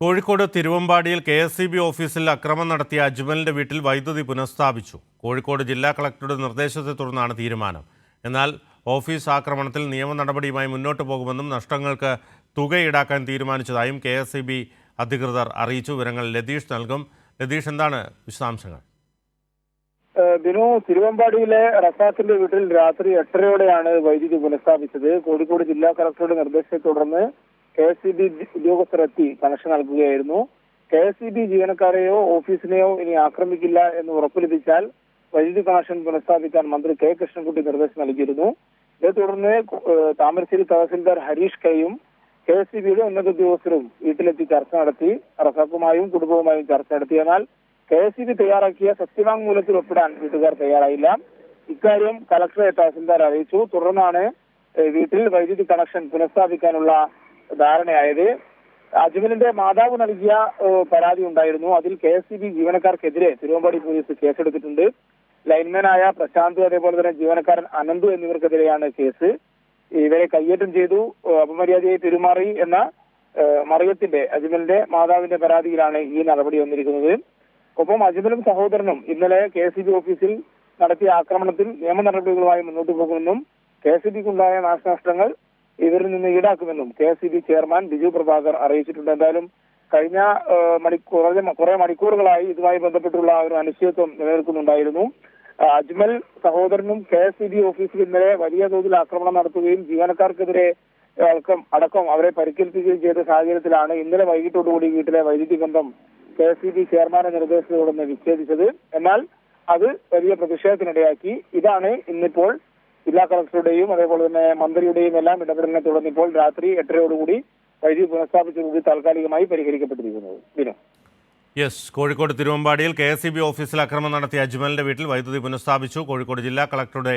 Kozhikode തിരുവമ്പാടിയിൽ KSEB ഓഫീസിൽ അക്രമം നടത്തിയ അജ്മലിന്റെ വീട്ടിൽ വൈദ്യുതി പുനഃസ്ഥാപിച്ചു. കോഴിക്കോട് ജില്ലാ കളക്ടറുടെ നിർദ്ദേശത്തെ തുടർന്നാണ് തീരുമാനം. എന്നാൽ ഓഫീസ് ആക്രമണത്തിൽ നിയമ നടപടിയുമായി മുന്നോട്ട് പോകുമെന്നും നഷ്ടങ്ങൾക്ക് തുക ഈടാക്കാൻ തീരുമാനിച്ചതായും KSEB അധികൃതർ അറിയിച്ചു. വിവരങ്ങൾ ലതീഷ് നൽകും. ലതീഷ്, എന്താണ് വിശദാംശങ്ങൾ? ബിനു, തിരുവമ്പാടിയിലെ റസാഖിന്റെ വീട്ടിൽ രാത്രി 8:30യോടെയാണ് വൈദ്യുതി പുനഃസ്ഥാപിച്ചത്. കോഴിക്കോട് ജില്ലാ കളക്ടറുടെ നിർദ്ദേശത്തെ തുടർന്ന് KSEB ഉദ്യോഗസ്ഥരെത്തി കണക്ഷൻ നൽകുകയായിരുന്നു. KSEB ജീവനക്കാരെയോ ഓഫീസിനെയോ ഇനി ആക്രമിക്കില്ല എന്ന് ഉറപ്പു ലഭിച്ചാൽ വൈദ്യുതി കണക്ഷൻ പുനഃസ്ഥാപിക്കാൻ മന്ത്രി K കൃഷ്ണൻകുട്ടി നിർദ്ദേശം നൽകിയിരുന്നു. ഇതേ തുടർന്ന് താമരശ്ശേരി തഹസിൽദാർ ഹരീഷ് കെയും KSEBയുടെ ഉന്നത ഉദ്യോഗസ്ഥരും വീട്ടിലെത്തി ചർച്ച നടത്തി. റസാഖുമായും കുടുംബവുമായും ചർച്ച നടത്തി. എന്നാൽ KSEB തയ്യാറാക്കിയ സത്യവാങ്മൂലത്തിൽ ഒപ്പിടാൻ വീട്ടുകാർ തയ്യാറായില്ല. ഇക്കാര്യം കലക്ടറെ തഹസിൽദാർ അറിയിച്ചു. തുടർന്നാണ് വീട്ടിൽ വൈദ്യുതി കണക്ഷൻ പുനഃസ്ഥാപിക്കാനുള്ള ധാരണയായത്. അജ്മലിന്റെ മാതാവ് നൽകിയ പരാതി ഉണ്ടായിരുന്നു. അതിൽ KSEB ജീവനക്കാർക്കെതിരെ തിരുവമ്പാടി പോലീസ് കേസെടുത്തിട്ടുണ്ട്. ലൈൻമാനായ പ്രശാന്ത്, അതേപോലെ തന്നെ ജീവനക്കാരൻ അനന്തു എന്നിവർക്കെതിരെയാണ് കേസ്. ഇവരെ കയ്യേറ്റം ചെയ്തു, അപമര്യാദയായി പെരുമാറി എന്ന മറിയത്തിന്റെ അജ്മലിന്റെ മാതാവിന്റെ പരാതിയിലാണ് ഈ നടപടി വന്നിരിക്കുന്നത്. ഒപ്പം അജ്മലും സഹോദരനും ഇന്നലെ KSEB ഓഫീസിൽ നടത്തിയ ആക്രമണത്തിൽ നിയമ നടപടികളുമായി മുന്നോട്ട് പോകുമെന്നും KSEBക്കുണ്ടായ നാശനഷ്ടങ്ങൾ ഇവരിൽ നിന്ന് ഈടാക്കുമെന്നും KSEB ചെയർമാൻ ബിജു പ്രഭാകർ അറിയിച്ചിട്ടുണ്ട്. എന്തായാലും കഴിഞ്ഞ കുറെ മണിക്കൂറുകളായി ഇതുമായി ബന്ധപ്പെട്ടുള്ള ഒരു അനിശ്ചിതത്വം നിലനിൽക്കുന്നുണ്ടായിരുന്നു. അജ്മൽ സഹോദരനും KSEB ഓഫീസിൽ ഇന്നലെ വലിയ തോതിൽ ആക്രമണം നടത്തുകയും ജീവനക്കാർക്കെതിരെ അടക്കം അവരെ പരിക്കേൽപ്പിക്കുകയും ചെയ്ത സാഹചര്യത്തിലാണ് ഇന്നലെ വൈകിട്ടോടുകൂടി വീട്ടിലെ വൈദ്യുതി ബന്ധം KSEB ചെയർമാന്റെ നിർദ്ദേശത്തോടെ വിച്ഛേദിച്ചത്. എന്നാൽ അത് വലിയ പ്രതിഷേധത്തിനിടയാക്കി. ഇതാണ് ഇന്നിപ്പോൾ ജില്ലാ കളക്ടറുടെയും അതേപോലെ തന്നെ മന്ത്രിയുടെയും എല്ലാം ഇടപെടലിനെ തുടർന്ന് ഇപ്പോൾ രാത്രി 8:30യോടുകൂടി വൈദ്യുതി പുനഃസ്ഥാപിച്ചത് താൽക്കാലികമായി പരിഹരിക്കപ്പെട്ടിരിക്കുന്നത്. ദിനം കോഴിക്കോട് തിരുവമ്പാടിയിൽ KSEB ഓഫീസിൽ അക്രമം നടത്തിയ അജ്മലിന്റെ വീട്ടിൽ വൈദ്യുതി പുനഃസ്ഥാപിച്ചു. കോഴിക്കോട് ജില്ലാ കളക്ടറുടെ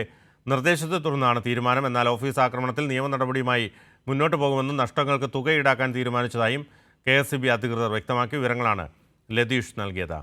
നിർദ്ദേശത്തെ തുടർന്നാണ് തീരുമാനം. എന്നാൽ ഓഫീസ് ആക്രമണത്തിൽ നിയമ നടപടിയുമായി മുന്നോട്ട് പോകുമെന്നും നഷ്ടങ്ങൾക്ക് തുക ഈടാക്കാൻ തീരുമാനിച്ചതായും KSEB അധികൃതർ വ്യക്തമാക്കി. വിവരങ്ങളാണ് ലതീഷ് നൽകിയത്.